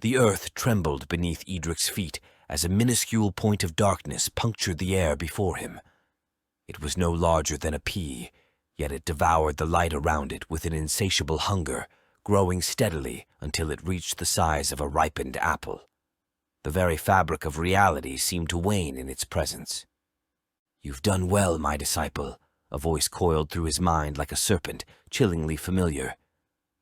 The earth trembled beneath Eadric's feet as a minuscule point of darkness punctured the air before him. It was no larger than a pea, yet it devoured the light around it with an insatiable hunger, growing steadily until it reached the size of a ripened apple. The very fabric of reality seemed to wane in its presence. "You've done well, my disciple," a voice coiled through his mind like a serpent, chillingly familiar.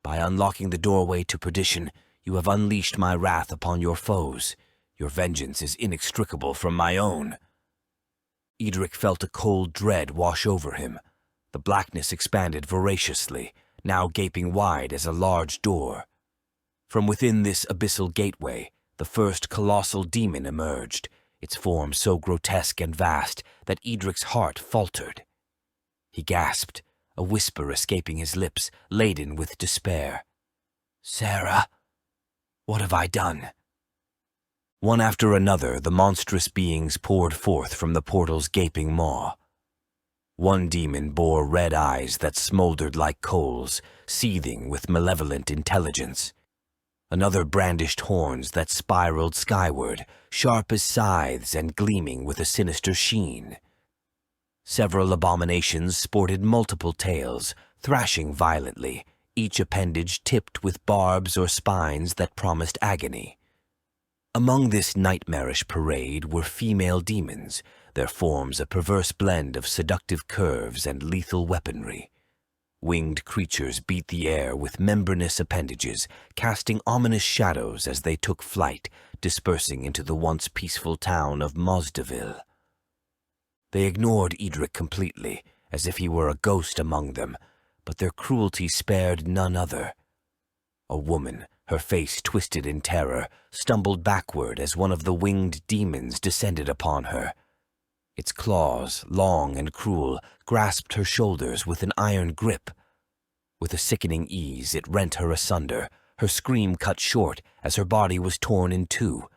"By unlocking the doorway to perdition, you have unleashed my wrath upon your foes. Your vengeance is inextricable from my own." Eadric felt a cold dread wash over him. The blackness expanded voraciously, now gaping wide as a large door. From within this abyssal gateway, the first colossal demon emerged, its form so grotesque and vast that Eadric's heart faltered. He gasped, a whisper escaping his lips, laden with despair. "Sarah, what have I done?" One after another, the monstrous beings poured forth from the portal's gaping maw. One demon bore red eyes that smoldered like coals, seething with malevolent intelligence. Another brandished horns that spiraled skyward, sharp as scythes and gleaming with a sinister sheen. Several abominations sported multiple tails, thrashing violently, each appendage tipped with barbs or spines that promised agony. Among this nightmarish parade were female demons, their forms a perverse blend of seductive curves and lethal weaponry. Winged creatures beat the air with membranous appendages, casting ominous shadows as they took flight, dispersing into the once peaceful town of Mozdeville. They ignored Eadric completely, as if he were a ghost among them, but their cruelty spared none other. A woman, her face twisted in terror, stumbled backward as one of the winged demons descended upon her. Its claws, long and cruel, grasped her shoulders with an iron grip. With a sickening ease, it rent her asunder, her scream cut short as her body was torn in two,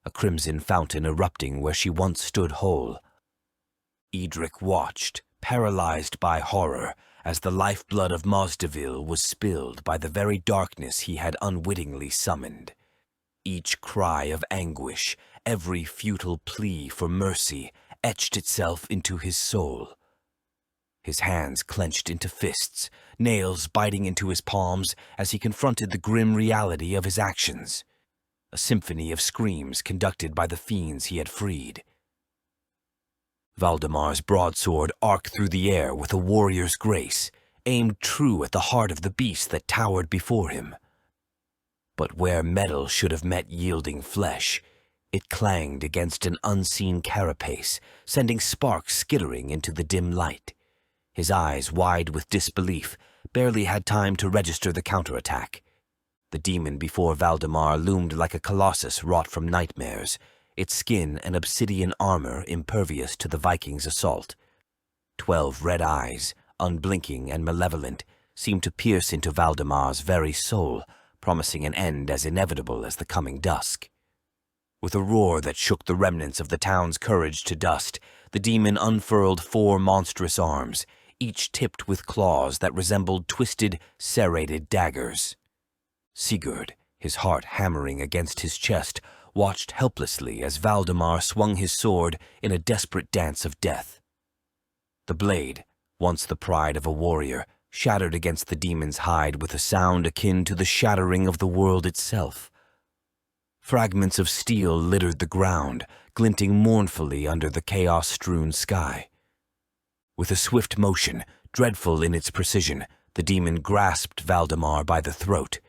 a crimson fountain erupting where she once stood whole. Eadric watched, paralyzed by horror, as the lifeblood of Mozdeville was spilled by the very darkness he had unwittingly summoned. Each cry of anguish, every futile plea for mercy, etched itself into his soul. His hands clenched into fists, nails biting into his palms as he confronted the grim reality of his actions. A symphony of screams conducted by the fiends he had freed. Valdemar's broadsword arced through the air with a warrior's grace, aimed true at the heart of the beast that towered before him. But where metal should have met yielding flesh, it clanged against an unseen carapace, sending sparks skittering into the dim light. His eyes, wide with disbelief, barely had time to register the counterattack. The demon before Valdemar loomed like a colossus wrought from nightmares, its skin and obsidian armor impervious to the Viking's assault. 12 red eyes, unblinking and malevolent, seemed to pierce into Valdemar's very soul, promising an end as inevitable as the coming dusk. With a roar that shook the remnants of the town's courage to dust, the demon unfurled 4 monstrous arms, each tipped with claws that resembled twisted, serrated daggers. Sigurd, his heart hammering against his chest, watched helplessly as Valdemar swung his sword in a desperate dance of death. The blade, once the pride of a warrior, shattered against the demon's hide with a sound akin to the shattering of the world itself. Fragments of steel littered the ground, glinting mournfully under the chaos-strewn sky. With a swift motion, dreadful in its precision, the demon grasped Valdemar by the throat.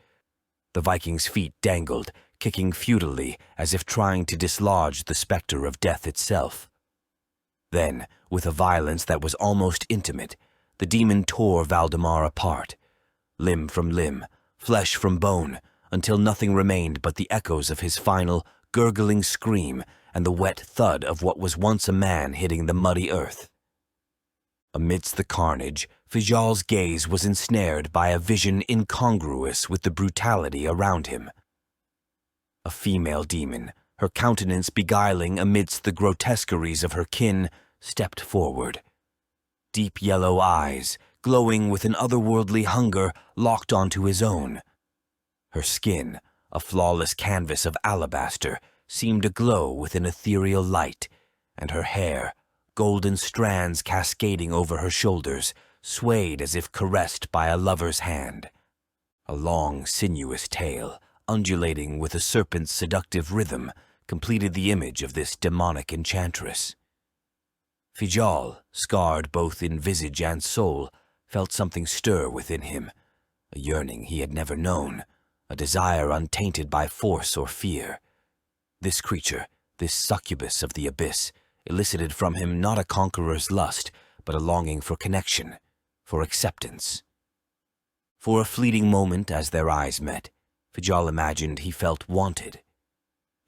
The Viking's feet dangled, kicking futilely as if trying to dislodge the specter of death itself. Then, with a violence that was almost intimate, the demon tore Valdemar apart, limb from limb, flesh from bone, until nothing remained but the echoes of his final, gurgling scream and the wet thud of what was once a man hitting the muddy earth. Amidst the carnage, Fijal's gaze was ensnared by a vision incongruous with the brutality around him. A female demon, her countenance beguiling amidst the grotesqueries of her kin, stepped forward. Deep yellow eyes, glowing with an otherworldly hunger, locked onto his own. Her skin, a flawless canvas of alabaster, seemed aglow with an ethereal light, and her hair, golden strands cascading over her shoulders, swayed as if caressed by a lover's hand. A long, sinuous tail, undulating with a serpent's seductive rhythm, completed the image of this demonic enchantress. Fijal, scarred both in visage and soul, felt something stir within him, a yearning he had never known, a desire untainted by force or fear. This creature, this succubus of the abyss, elicited from him not a conqueror's lust, but a longing for connection, for acceptance. For a fleeting moment, as their eyes met, Fijal imagined he felt wanted.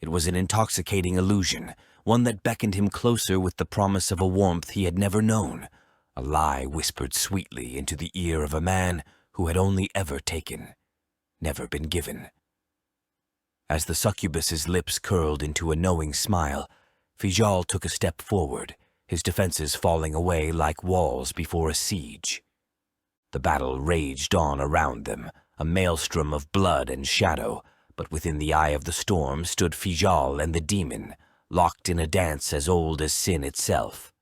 It was an intoxicating illusion, one that beckoned him closer with the promise of a warmth he had never known, a lie whispered sweetly into the ear of a man who had only ever taken, never been given. As the succubus's lips curled into a knowing smile, Fijal took a step forward, his defenses falling away like walls before a siege. The battle raged on around them, a maelstrom of blood and shadow, but within the eye of the storm stood Fijal and the demon, locked in a dance as old as sin itself.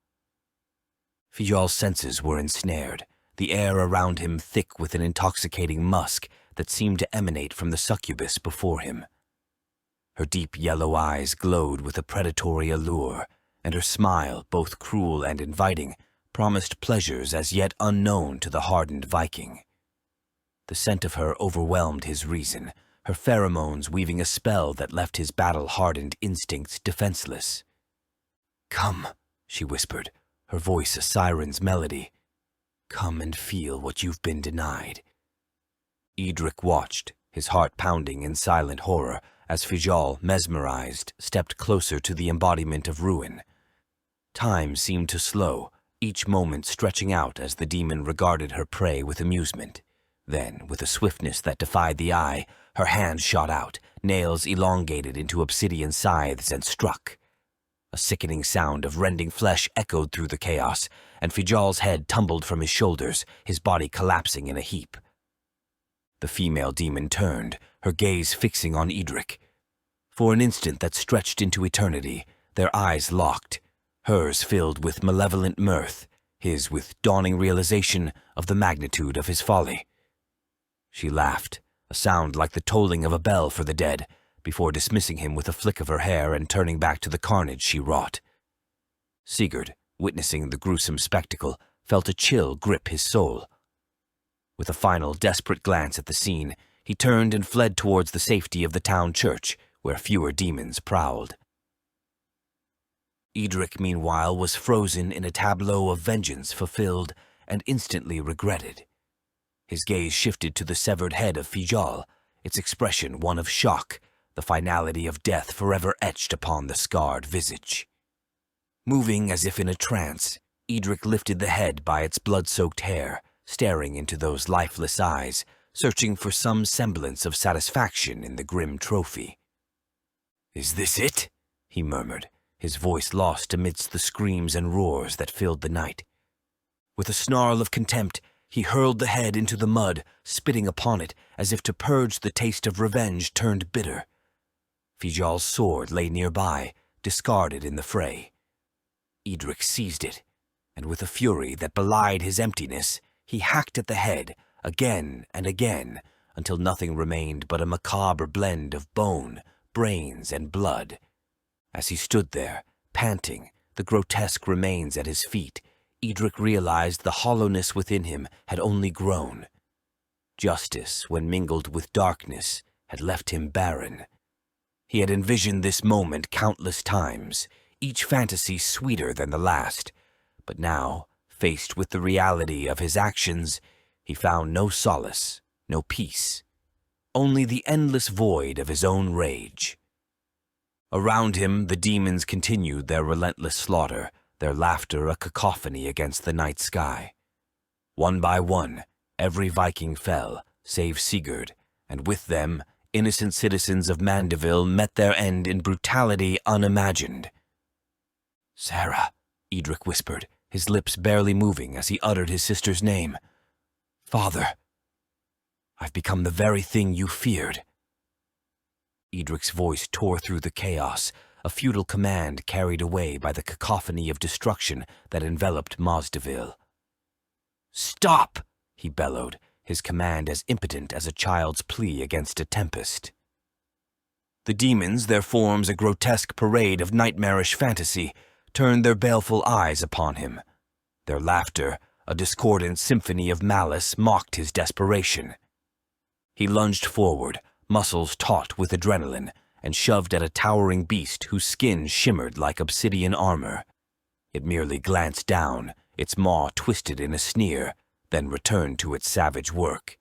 Fijal's senses were ensnared, the air around him thick with an intoxicating musk that seemed to emanate from the succubus before him. Her deep yellow eyes glowed with a predatory allure, and her smile, both cruel and inviting, promised pleasures as yet unknown to the hardened Viking. The scent of her overwhelmed his reason, her pheromones weaving a spell that left his battle-hardened instincts defenseless. "Come," she whispered, her voice a siren's melody. "Come and feel what you've been denied." Eadric watched, his heart pounding in silent horror, as Fijal, mesmerized, stepped closer to the embodiment of ruin. Time seemed to slow, each moment stretching out as the demon regarded her prey with amusement. Then, with a swiftness that defied the eye, her hand shot out, nails elongated into obsidian scythes, and struck. A sickening sound of rending flesh echoed through the chaos, and Fijal's head tumbled from his shoulders, his body collapsing in a heap. The female demon turned, her gaze fixing on Eadric. For an instant that stretched into eternity, their eyes locked, hers filled with malevolent mirth, his with dawning realization of the magnitude of his folly. She laughed, a sound like the tolling of a bell for the dead, before dismissing him with a flick of her hair and turning back to the carnage she wrought. Sigurd, witnessing the gruesome spectacle, felt a chill grip his soul. With a final desperate glance at the scene, he turned and fled towards the safety of the town church, where fewer demons prowled. Eadric, meanwhile, was frozen in a tableau of vengeance fulfilled and instantly regretted. His gaze shifted to the severed head of Fijal, its expression one of shock, the finality of death forever etched upon the scarred visage. Moving as if in a trance, Eadric lifted the head by its blood-soaked hair, staring into those lifeless eyes, searching for some semblance of satisfaction in the grim trophy. "Is this it?" he murmured, his voice lost amidst the screams and roars that filled the night. With a snarl of contempt, he hurled the head into the mud, spitting upon it as if to purge the taste of revenge turned bitter. Fijal's sword lay nearby, discarded in the fray. Eadric seized it, and with a fury that belied his emptiness, he hacked at the head again and again until nothing remained but a macabre blend of bone, brains, and blood. As he stood there, panting, the grotesque remains at his feet, Eadric realized the hollowness within him had only grown. Justice, when mingled with darkness, had left him barren. He had envisioned this moment countless times, each fantasy sweeter than the last, but now, faced with the reality of his actions, he found no solace, no peace, only the endless void of his own rage. Around him, the demons continued their relentless slaughter, their laughter a cacophony against the night sky. One by one, every Viking fell, save Sigurd, and with them, innocent citizens of Mozdeville met their end in brutality unimagined. "Sarah," Eadric whispered, his lips barely moving as he uttered his sister's name. "Father, I've become the very thing you feared." Eadric's voice tore through the chaos, a futile command carried away by the cacophony of destruction that enveloped Mozdeville. "Stop!" he bellowed, his command as impotent as a child's plea against a tempest. The demons, their forms a grotesque parade of nightmarish fantasy, turned their baleful eyes upon him. Their laughter, a discordant symphony of malice, mocked his desperation. He lunged forward, muscles taut with adrenaline, and shoved at a towering beast whose skin shimmered like obsidian armor. It merely glanced down, its maw twisted in a sneer, then returned to its savage work.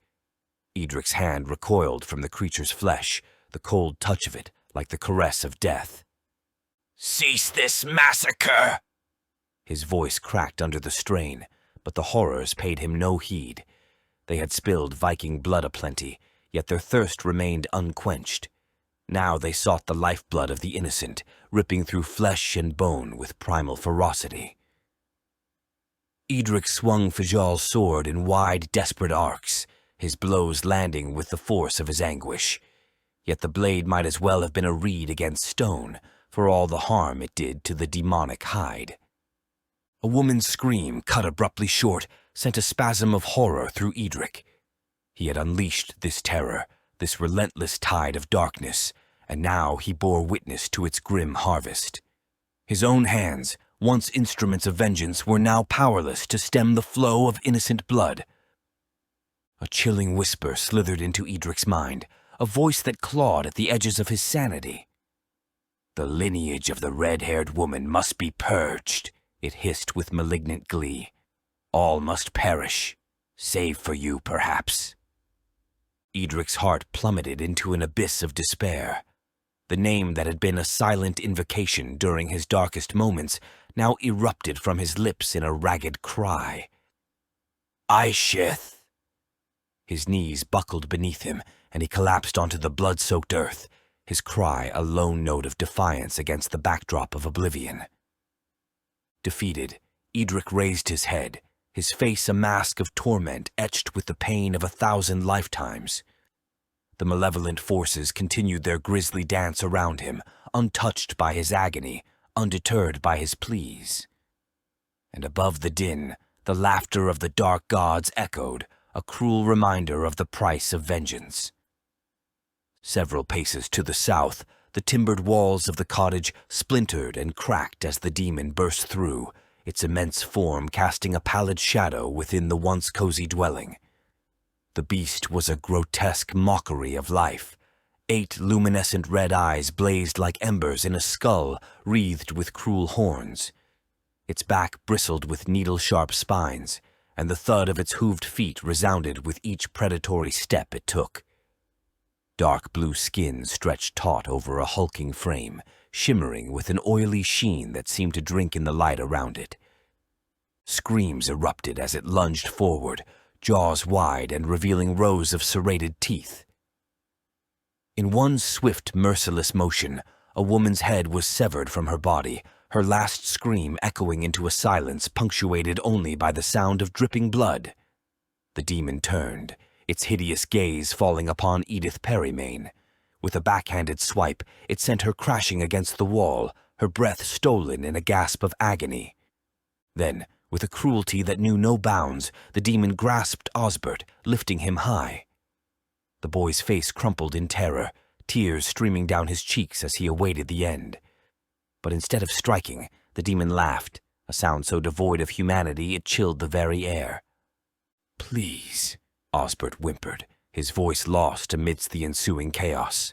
Eadric's hand recoiled from the creature's flesh, the cold touch of it like the caress of death. "Cease this massacre!" His voice cracked under the strain, but the horrors paid him no heed. They had spilled Viking blood aplenty, yet their thirst remained unquenched. Now they sought the lifeblood of the innocent, ripping through flesh and bone with primal ferocity. Eadric swung Fijal's sword in wide, desperate arcs, his blows landing with the force of his anguish. Yet the blade might as well have been a reed against stone, for all the harm it did to the demonic hide. A woman's scream, cut abruptly short, sent a spasm of horror through Eadric. He had unleashed this terror, this relentless tide of darkness, and now he bore witness to its grim harvest. His own hands, once instruments of vengeance, were now powerless to stem the flow of innocent blood. A chilling whisper slithered into Eadric's mind, a voice that clawed at the edges of his sanity. "The lineage of the red-haired woman must be purged," it hissed with malignant glee. "All must perish, save for you, perhaps." Eadric's heart plummeted into an abyss of despair. The name that had been a silent invocation during his darkest moments now erupted from his lips in a ragged cry. "Aishith!" His knees buckled beneath him, and he collapsed onto the blood-soaked earth, his cry a lone note of defiance against the backdrop of oblivion. Defeated, Eadric raised his head, his face a mask of torment etched with the pain of 1,000 lifetimes. The malevolent forces continued their grisly dance around him, untouched by his agony, undeterred by his pleas. And above the din, the laughter of the dark gods echoed, a cruel reminder of the price of vengeance. Several paces to the south, the timbered walls of the cottage splintered and cracked as the demon burst through, its immense form casting a pallid shadow within the once cozy dwelling. The beast was a grotesque mockery of life. 8 luminescent red eyes blazed like embers in a skull wreathed with cruel horns. Its back bristled with needle-sharp spines, and the thud of its hooved feet resounded with each predatory step it took. Dark blue skin stretched taut over a hulking frame, shimmering with an oily sheen that seemed to drink in the light around it. Screams erupted as it lunged forward, jaws wide and revealing rows of serrated teeth. In one swift, merciless motion, a woman's head was severed from her body, her last scream echoing into a silence punctuated only by the sound of dripping blood. The demon turned, its hideous gaze falling upon Eadric Perrymane. With a backhanded swipe, it sent her crashing against the wall, her breath stolen in a gasp of agony. Then, with a cruelty that knew no bounds, the demon grasped Osbert, lifting him high. The boy's face crumpled in terror, tears streaming down his cheeks as he awaited the end. But instead of striking, the demon laughed, a sound so devoid of humanity it chilled the very air. "Please," Osbert whimpered, his voice lost amidst the ensuing chaos.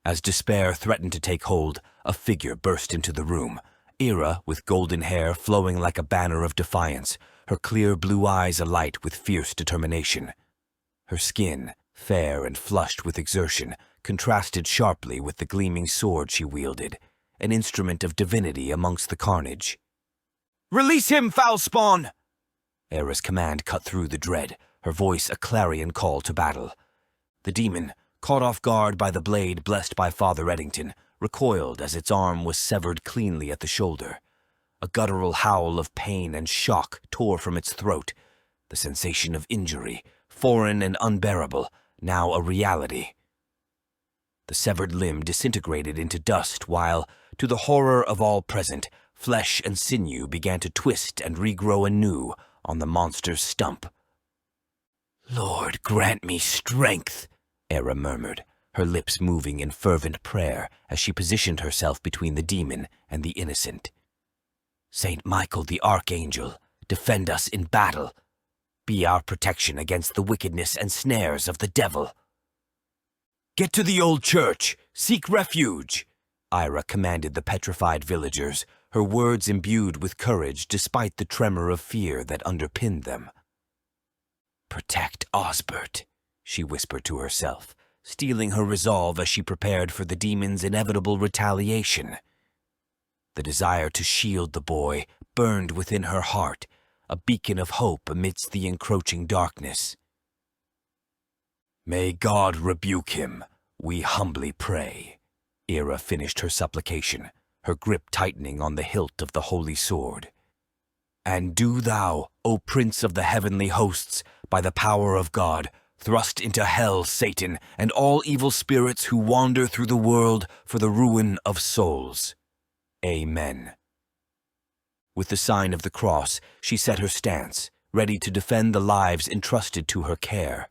As despair threatened to take hold, a figure burst into the room, Era with golden hair flowing like a banner of defiance, her clear blue eyes alight with fierce determination. Her skin, fair and flushed with exertion, contrasted sharply with the gleaming sword she wielded, an instrument of divinity amongst the carnage. "Release him, foul spawn!" Era's command cut through the dread, her voice a clarion call to battle. The demon, caught off guard by the blade blessed by Father Eddington, recoiled as its arm was severed cleanly at the shoulder. A guttural howl of pain and shock tore from its throat, the sensation of injury, foreign and unbearable, now a reality. The severed limb disintegrated into dust while, to the horror of all present, flesh and sinew began to twist and regrow anew on the monster's stump. "Lord, grant me strength," Era murmured, her lips moving in fervent prayer as she positioned herself between the demon and the innocent. "Saint Michael the Archangel, defend us in battle. Be our protection against the wickedness and snares of the devil." "Get to the old church! Seek refuge!" Ira commanded the petrified villagers, her words imbued with courage despite the tremor of fear that underpinned them. "Protect Osbert," she whispered to herself, steeling her resolve as she prepared for the demon's inevitable retaliation. The desire to shield the boy burned within her heart, a beacon of hope amidst the encroaching darkness. "May God rebuke him, we humbly pray." Era finished her supplication, her grip tightening on the hilt of the holy sword. "And do thou, O Prince of the heavenly hosts, by the power of God, thrust into hell Satan and all evil spirits who wander through the world for the ruin of souls. Amen." With the sign of the cross, she set her stance, ready to defend the lives entrusted to her care.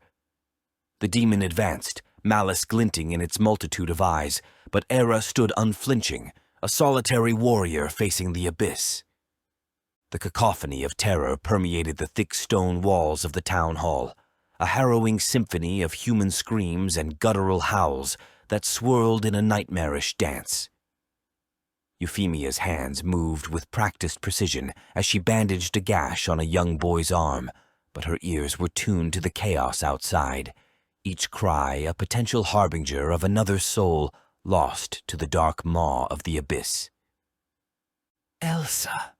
The demon advanced, malice glinting in its multitude of eyes, but Era stood unflinching, a solitary warrior facing the abyss. The cacophony of terror permeated the thick stone walls of the town hall, a harrowing symphony of human screams and guttural howls that swirled in a nightmarish dance. Euphemia's hands moved with practiced precision as she bandaged a gash on a young boy's arm, but her ears were tuned to the chaos outside, each cry a potential harbinger of another soul lost to the dark maw of the abyss. "Elsa.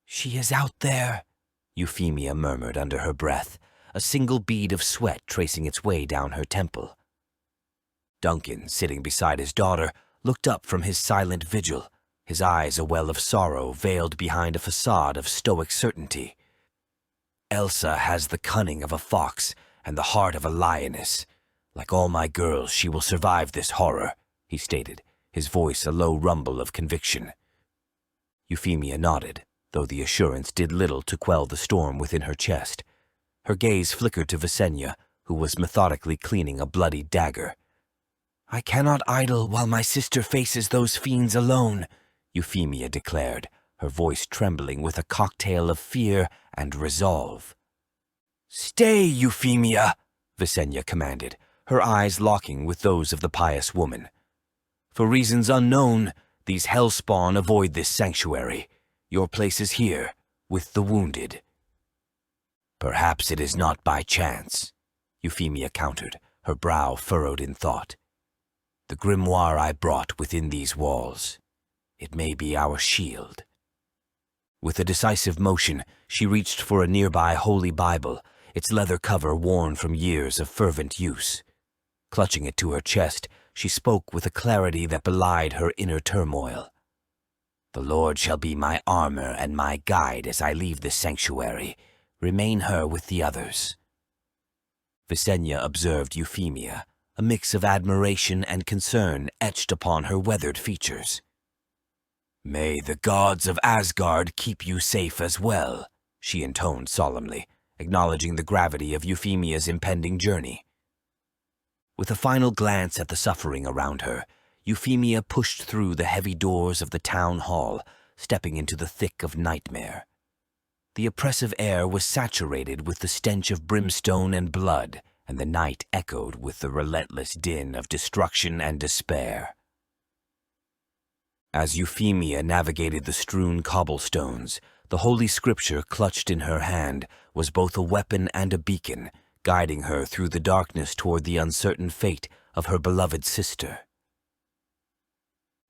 She is out there," Euphemia murmured under her breath, a single bead of sweat tracing its way down her temple. Duncan, sitting beside his daughter, looked up from his silent vigil, his eyes a well of sorrow veiled behind a facade of stoic certainty. "Elsa has the cunning of a fox and the heart of a lioness. Like all my girls, she will survive this horror," he stated, his voice a low rumble of conviction. Euphemia nodded, though the assurance did little to quell the storm within her chest. Her gaze flickered to Visenya, who was methodically cleaning a bloody dagger. "I cannot idle while my sister faces those fiends alone," Euphemia declared, her voice trembling with a cocktail of fear and resolve. "Stay, Euphemia," Visenya commanded, her eyes locking with those of the pious woman. "For reasons unknown, these hellspawn avoid this sanctuary. Your place is here, with the wounded." "Perhaps it is not by chance," Euphemia countered, her brow furrowed in thought. "The grimoire I brought within these walls. It may be our shield." With a decisive motion, she reached for a nearby holy Bible, its leather cover worn from years of fervent use. Clutching it to her chest, she spoke with a clarity that belied her inner turmoil. "The Lord shall be my armor and my guide as I leave this sanctuary. Remain her with the others." Visenya observed Euphemia, a mix of admiration and concern etched upon her weathered features. "May the gods of Asgard keep you safe as well," she intoned solemnly, acknowledging the gravity of Euphemia's impending journey. With a final glance at the suffering around her, Euphemia pushed through the heavy doors of the town hall, stepping into the thick of nightmare. The oppressive air was saturated with the stench of brimstone and blood, and the night echoed with the relentless din of destruction and despair. As Euphemia navigated the strewn cobblestones, the Holy Scripture clutched in her hand was both a weapon and a beacon, guiding her through the darkness toward the uncertain fate of her beloved sister.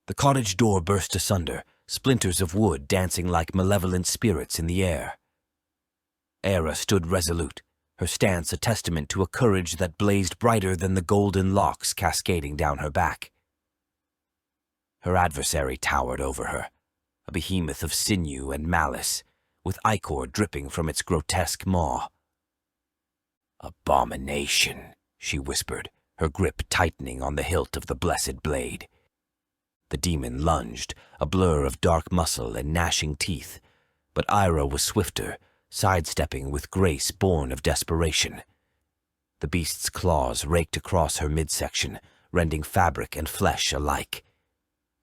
The cottage door burst asunder, splinters of wood dancing like malevolent spirits in the air. Era stood resolute, her stance a testament to a courage that blazed brighter than the golden locks cascading down her back. Her adversary towered over her, a behemoth of sinew and malice, with ichor dripping from its grotesque maw. "Abomination," she whispered, her grip tightening on the hilt of the blessed blade. The demon lunged, a blur of dark muscle and gnashing teeth, but Ira was swifter, sidestepping with grace born of desperation. The beast's claws raked across her midsection, rending fabric and flesh alike.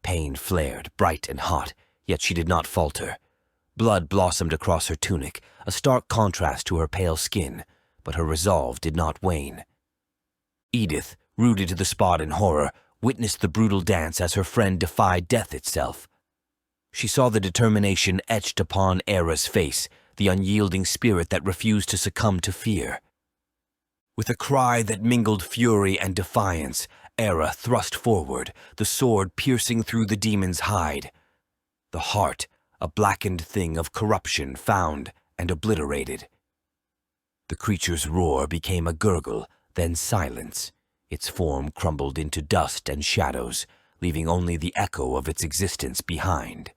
Pain flared, bright and hot, yet she did not falter. Blood blossomed across her tunic, a stark contrast to her pale skin, but her resolve did not wane. Edith, rooted to the spot in horror, witnessed the brutal dance as her friend defied death itself. She saw the determination etched upon Era's face, the unyielding spirit that refused to succumb to fear. With a cry that mingled fury and defiance, Era thrust forward, the sword piercing through the demon's hide. The heart, a blackened thing of corruption, found and obliterated. The creature's roar became a gurgle, then silence. Its form crumbled into dust and shadows, leaving only the echo of its existence behind.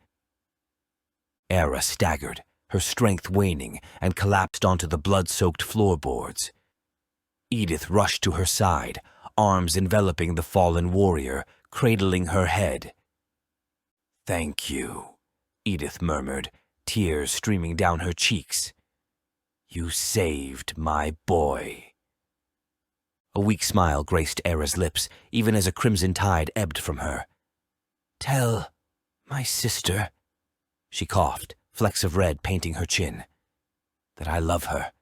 Era staggered, her strength waning, and collapsed onto the blood-soaked floorboards. Edith rushed to her side, arms enveloping the fallen warrior, cradling her head. "Thank you," Edith murmured, tears streaming down her cheeks. "You saved my boy." A weak smile graced Era's lips, even as a crimson tide ebbed from her. "Tell my sister," she coughed, flecks of red painting her chin, "that I love her,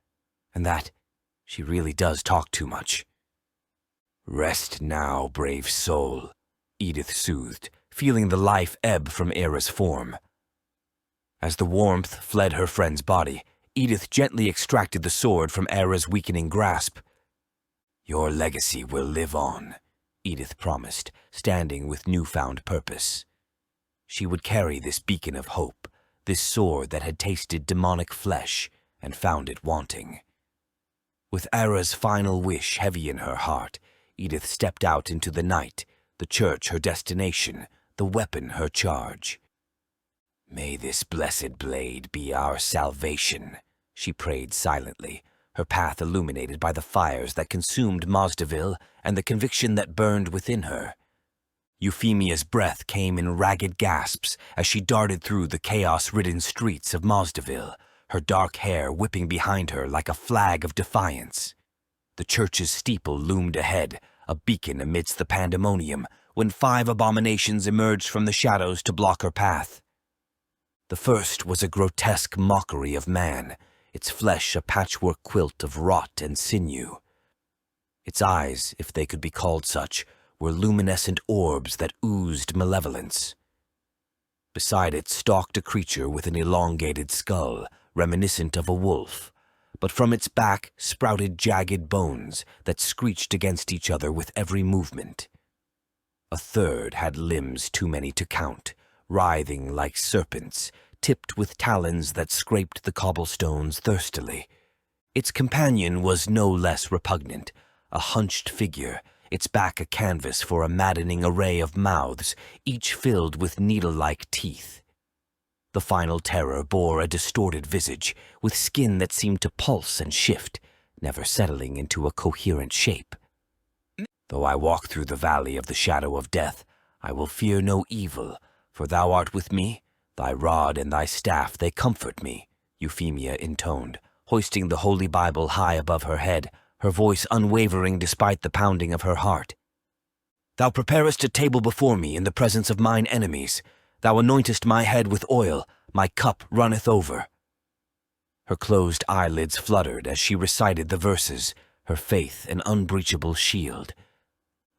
and that she really does talk too much." "Rest now, brave soul," Edith soothed, feeling the life ebb from Era's form. As the warmth fled her friend's body, Edith gently extracted the sword from Era's weakening grasp. "Your legacy will live on," Edith promised, standing with newfound purpose. She would carry this beacon of hope, this sword that had tasted demonic flesh and found it wanting. With Era's final wish heavy in her heart, Edith stepped out into the night, the church her destination, the weapon her charge. "May this blessed blade be our salvation," she prayed silently, her path illuminated by the fires that consumed Mozdeville and the conviction that burned within her. Euphemia's breath came in ragged gasps as she darted through the chaos-ridden streets of Mozdeville, her dark hair whipping behind her like a flag of defiance. The church's steeple loomed ahead, a beacon amidst the pandemonium, when 5 abominations emerged from the shadows to block her path. The first was a grotesque mockery of man, its flesh a patchwork quilt of rot and sinew. Its eyes, if they could be called such, were luminescent orbs that oozed malevolence. Beside it stalked a creature with an elongated skull, reminiscent of a wolf, but from its back sprouted jagged bones that screeched against each other with every movement. A third had limbs too many to count, writhing like serpents, tipped with talons that scraped the cobblestones thirstily. Its companion was no less repugnant, a hunched figure, its back a canvas for a maddening array of mouths, each filled with needle-like teeth. The final terror bore a distorted visage, with skin that seemed to pulse and shift, never settling into a coherent shape. "Though I walk through the valley of the shadow of death, I will fear no evil, for thou art with me. Thy rod and thy staff, they comfort me," Euphemia intoned, hoisting the Holy Bible high above her head, her voice unwavering despite the pounding of her heart. "Thou preparest a table before me in the presence of mine enemies. Thou anointest my head with oil, my cup runneth over." Her closed eyelids fluttered as she recited the verses, her faith an unbreachable shield.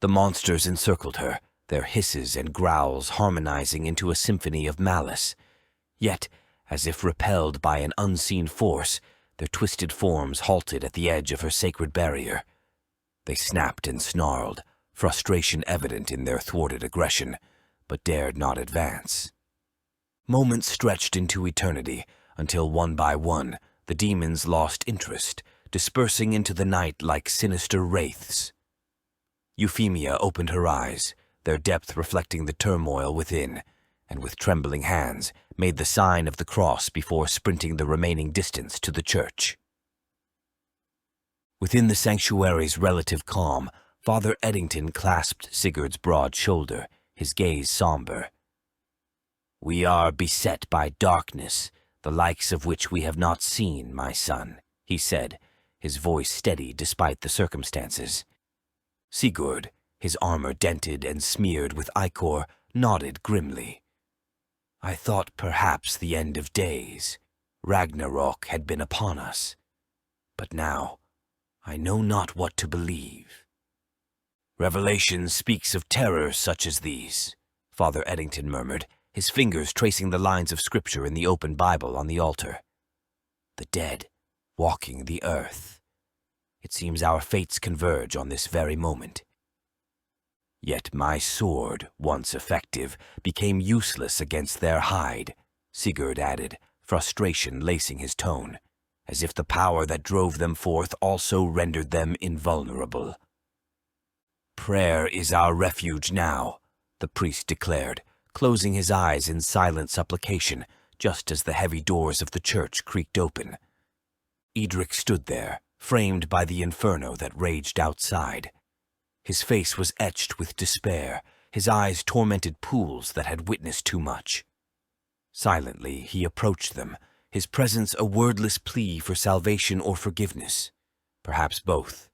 The monsters encircled her, their hisses and growls harmonizing into a symphony of malice. Yet, as if repelled by an unseen force, their twisted forms halted at the edge of her sacred barrier. They snapped and snarled, frustration evident in their thwarted aggression, but dared not advance. Moments stretched into eternity, until one by one, the demons lost interest, dispersing into the night like sinister wraiths. Euphemia opened her eyes, their depth reflecting the turmoil within, and with trembling hands made the sign of the cross before sprinting the remaining distance to the church. Within the sanctuary's relative calm, Father Eddington clasped Sigurd's broad shoulder, his gaze somber. "We are beset by darkness, the likes of which we have not seen, my son," he said, his voice steady despite the circumstances. Sigurd, his armor dented and smeared with ichor, nodded grimly. "I thought perhaps the end of days. Ragnarok had been upon us. But now I know not what to believe." "Revelation speaks of terrors such as these," Father Eddington murmured, his fingers tracing the lines of scripture in the open Bible on the altar. "The dead, walking the earth. It seems our fates converge on this very moment. Yet my sword, once effective, became useless against their hide," Sigurd added, frustration lacing his tone, as if the power that drove them forth also rendered them invulnerable. "Prayer is our refuge now," the priest declared, closing his eyes in silent supplication just as the heavy doors of the church creaked open. Eadric stood there, framed by the inferno that raged outside. His face was etched with despair, his eyes tormented pools that had witnessed too much. Silently he approached them, his presence a wordless plea for salvation or forgiveness, perhaps both.